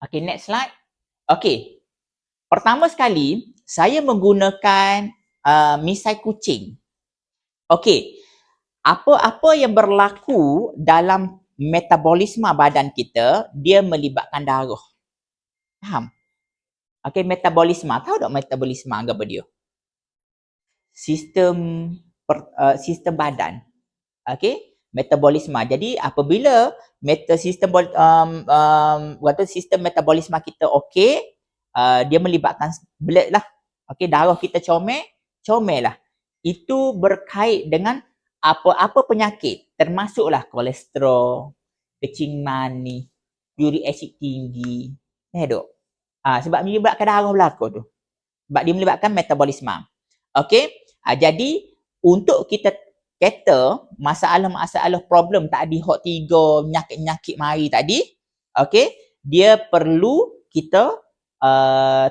Okay, next slide. Okay, pertama sekali, saya menggunakan misai kucing. Okay, apa-apa yang berlaku dalam metabolisme badan kita, dia melibatkan darah. Faham? Okay, metabolisme. Tahu tak metabolisme apa dia? Sistem sistem badan. Okay, metabolisme. Jadi apabila sistem metabolisme kita okey, dia melibatkan blood lah. Okay, darah kita comel lah. Itu berkait dengan apa-apa penyakit, termasuklah kolesterol, kencing manis, uric acid tinggi. Dok. Sebab melibatkan darah belaka tu. Sebab dia melibatkan metabolisme. Okay, jadi untuk kita kata masalah-masalah problem tadi hot 3, penyakit-penyakit mari tadi, okay, dia perlu kita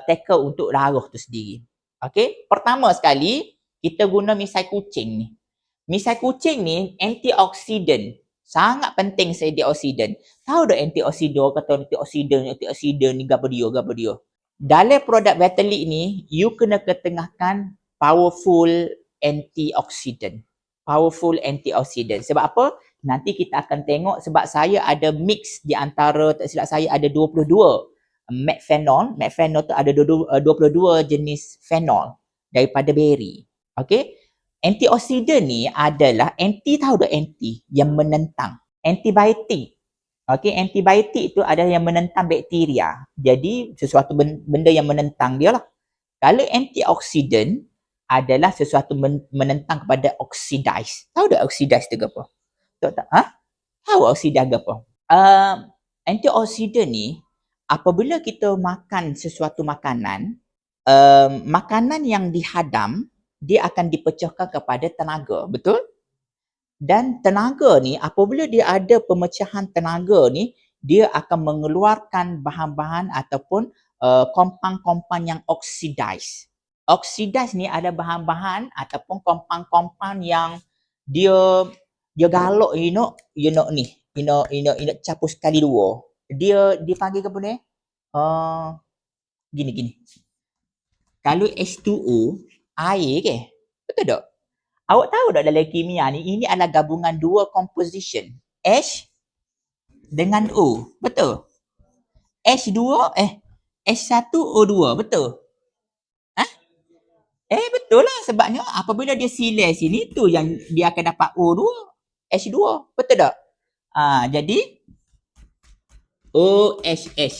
tackle untuk darah tu sendiri. Okay, pertama sekali kita guna misai kucing ni. Misai kucing ni antioksidan. Sangat penting antioksidan. Tahu tak antioksidan, kata antioksidan ni gapo dia? Dalam produk Vitalik ni, you kena ketengahkan powerful antioksidan. Powerful antioksidan. Sebab apa? Nanti kita akan tengok sebab saya ada mix di antara, tak silap saya ada 22 methanol. Methanol tu ada 22 jenis phenol daripada berry. Okay? Antioksidan ni adalah tahu tak anti? Yang menentang. Antibiotik. Okay, antibiotik itu adalah yang menentang bakteria. Jadi, sesuatu benda yang menentang dia lah. Kalau antioksidan adalah sesuatu menentang kepada oxidize. Tahu tak oxidize tu apa? Tahu tak? Tahu oxidize apa? Antioksidan ni, apabila kita makan sesuatu makanan, makanan yang dihadam, dia akan dipecahkan kepada tenaga. Betul? Dan tenaga ni, apabila dia ada pemecahan tenaga ni, dia akan mengeluarkan bahan-bahan ataupun compound-compound yang oxidize. Oxidize ni ada bahan-bahan ataupun compound-compound yang dia galak campur sekali dua. Dia dipanggil apa ni? Gini. Kalau H2O, air ke? Betul tak? Awak tahu tak dalam kimia ni, ini adalah gabungan dua composition. H dengan O. Betul? H1O2. Betul? Betul lah. Sebabnya apabila dia silai sini, tu yang dia akan dapat O2, H2. Betul tak? Jadi, OHH.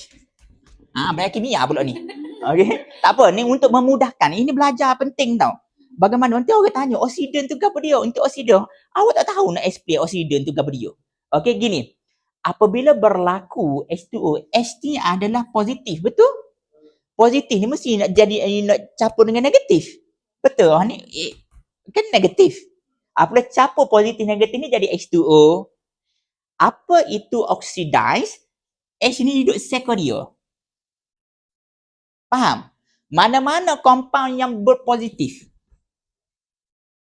Banyak kimia pula ni. Okay? Tak apa. Ni untuk memudahkan. Ini belajar penting tau. Bagaimana nanti orang tanya oksidan tu apa dia? Untuk oksidan, awak tak tahu nak explain oksidan tu apa dia. Okey, gini. Apabila berlaku H2O, H ni adalah positif, betul? Positif ni mesti nak campur dengan negatif. Betul? Ni kan negatif. Apabila campur positif negatif ni jadi H2O. Apa itu oxidize? H ni duduk sekor dia. Faham? Mana-mana compound yang berpositif.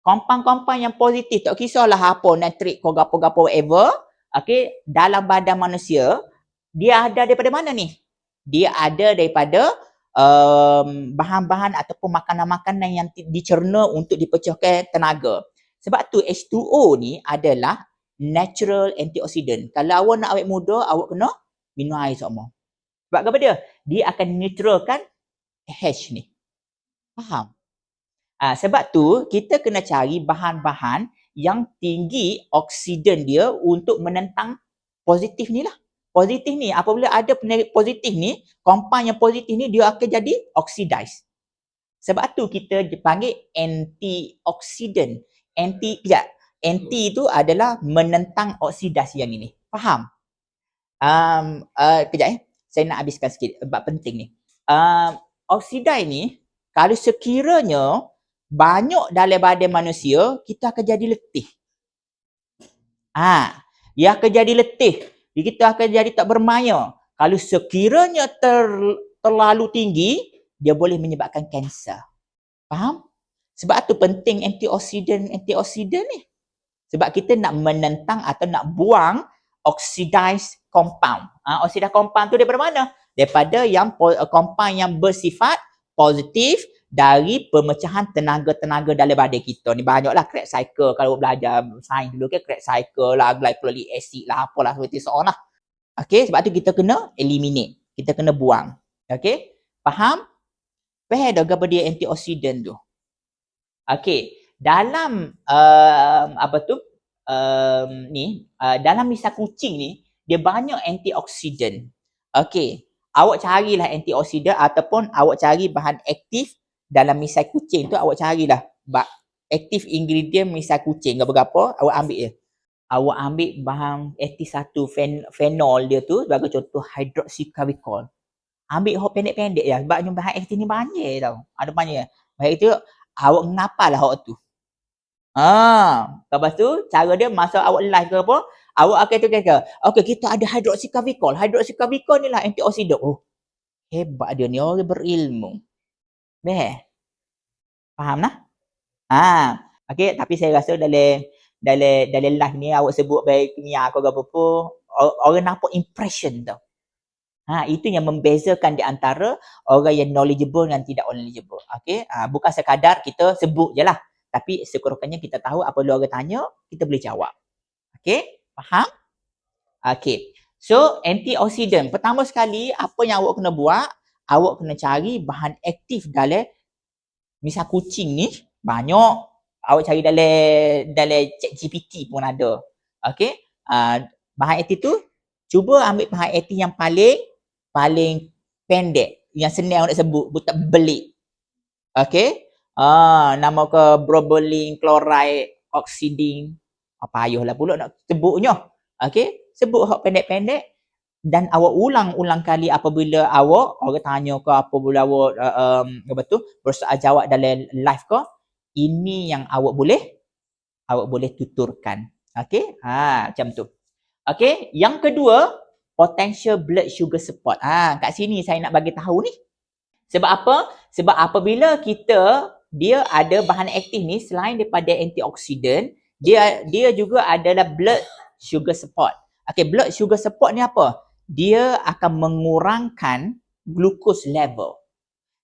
Compound-compound yang positif, tak kisahlah apa, nitrik, gapo-gapo, whatever, okay, dalam badan manusia, dia ada daripada mana ni? Dia ada daripada bahan-bahan ataupun makanan-makanan yang dicerna untuk dipecahkan tenaga. Sebab tu H2O ni adalah natural antioxidant. Kalau awak nak awet muda, awak kena minum air sama. Sebab apa dia? Dia akan neutralkan H ni. Faham? Sebab tu kita kena cari bahan-bahan yang tinggi oksidan dia untuk menentang positif ni lah. Positif ni, apabila ada positif ni, compound yang positif ni dia akan jadi oxidize. Sebab tu kita panggil antioksidan. Anti tu adalah menentang oksidasi yang ini. Faham? Kejap saya nak habiskan sikit sebab penting ni. Oksidize ni, kalau sekiranya banyak dalam badan manusia, kita akan jadi letih. Dia akan jadi letih. Kita akan jadi tak bermaya. Kalau sekiranya terlalu tinggi, dia boleh menyebabkan kanser. Faham? Sebab tu penting antioksidan ni. Sebab kita nak menentang atau nak buang oxidized compound. Oxidized compound tu daripada mana? daripada yang compound yang bersifat positif dari pemecahan tenaga-tenaga dalam badan kita ni. Banyaklah Krebs cycle kalau belajar sains dulu ke, Krebs cycle lah, glycolic acid lah, apalah seperti so on lah. Okey, sebab tu kita kena eliminate, kita kena buang. Okey, faham? Faham dah apa dia antioksidan tu? Okey, dalam dalam misal kucing ni dia banyak antioksidan. Okey, awak carilah antioksidan ataupun awak cari bahan aktif dalam misal kucing tu, awak carilah aktif ingredient misal kucing berapa, awak ambil je. Awak ambil bahan aktif satu, fenol dia tu sebagai contoh, hydroxycarbicol. Ambil hok pendek-pendek je, sebabnya bahan aktif ni banyak tau. Ada banyak. Baik itu awak ngapalah hok tu. Lepas tu cara dia masa awak live ke apa, awak akan tu kata, okey kita ada hydroxycarbicol. Hydroxycarbicol ni lah antioksidan. Oh, hebat dia ni, orang berilmu. Faham lah? Okey, tapi saya rasa dalam live ni awak sebut baik kimia ke apa-apa, orang nampak impression tau. Itu yang membezakan di antara orang yang knowledgeable dan tidak knowledgeable. Okey, bukan sekadar kita sebut je lah. Tapi sekurang-kurangnya kita tahu apabila orang tanya, kita boleh jawab. Okey, faham? Okey. So, antioksidan. Pertama sekali, apa yang awak kena buat, awak kena cari bahan aktif dalam misal kucing ni, banyak. Awak cari dalam ChatGPT pun ada. Okey. Bahan aktif tu, cuba ambil bahan aktif yang paling pendek, yang senang nak sebut, bukan belik. Okey. Nama ke bromelain chloride oxidin. Payahlah pula nak sebutnya. Okey, sebut hak pendek-pendek dan awak ulang-ulang kali apabila awak orang tanya ke, apabila awak bersoal jawab dalam live ke, ini yang awak boleh tuturkan. Okey? Macam tu. Okey, yang kedua, potential blood sugar support. Kat sini saya nak bagi tahu ni. Sebab apa? Sebab apabila dia ada bahan aktif ni, selain daripada antioksidan, dia juga adalah blood sugar support. Okey, blood sugar support ni apa? Dia akan mengurangkan glucose level.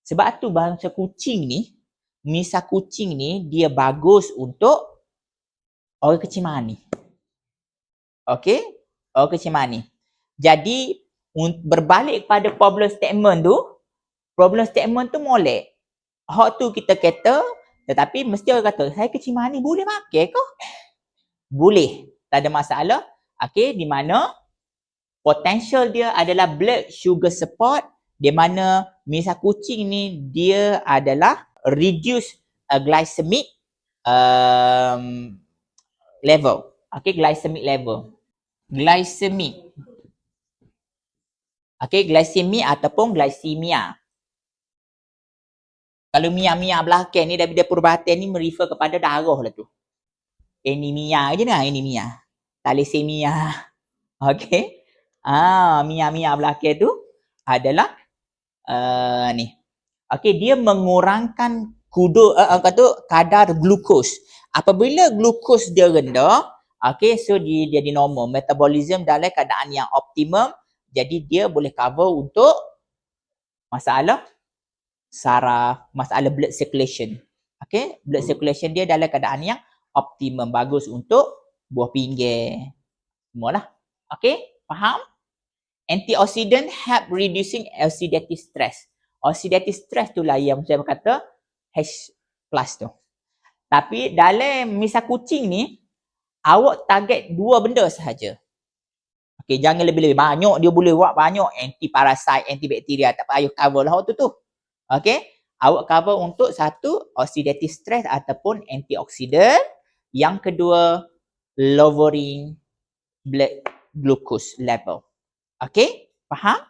Sebab tu bangsa kucing ni, misal kucing ni dia bagus untuk orang kecil mani. Okey? Orang kecil mani. Jadi berbalik pada problem statement tu molek. Hak tu kita kata, tetapi mesti orang kata, saya kecil mani boleh makan ke? Boleh, tak ada masalah. Okey, di mana potential dia adalah blood sugar support, di mana misal kucing ni dia adalah reduce glycemic level. Okey, glycemic level. Okey, glycemic ataupun glycemia. Kalau mia belakang ni daripada perubatan ni merefer kepada darah lah tu. Anemia je lah, anemia. Thalassemia. Okey. Mia belakang tu adalah ni. Okey, dia mengurangkan kadar glukos. Apabila glukos dia rendah, okey, so dia jadi normal. Metabolism dalam keadaan yang optimum. Jadi dia boleh cover untuk masalah saraf, masalah blood circulation. Okey, blood circulation dia dalam keadaan yang optimum, bagus untuk buah pinggir. Semualah. Okey, faham? Antioxidant help reducing oxidative stress. Oxidative stress tu lah yang saya kata H+ tu. Tapi dalam misal kucing ni, awak target 2 benda sahaja. Okey, jangan lebih-lebih. Banyak dia boleh buat banyak. Anti-parasit, antibakteria. Tak payah cover lah waktu tu. Okey, awak cover untuk satu, oxidative stress ataupun antioksidan. Yang kedua, lowering blood glucose level. Okey, faham?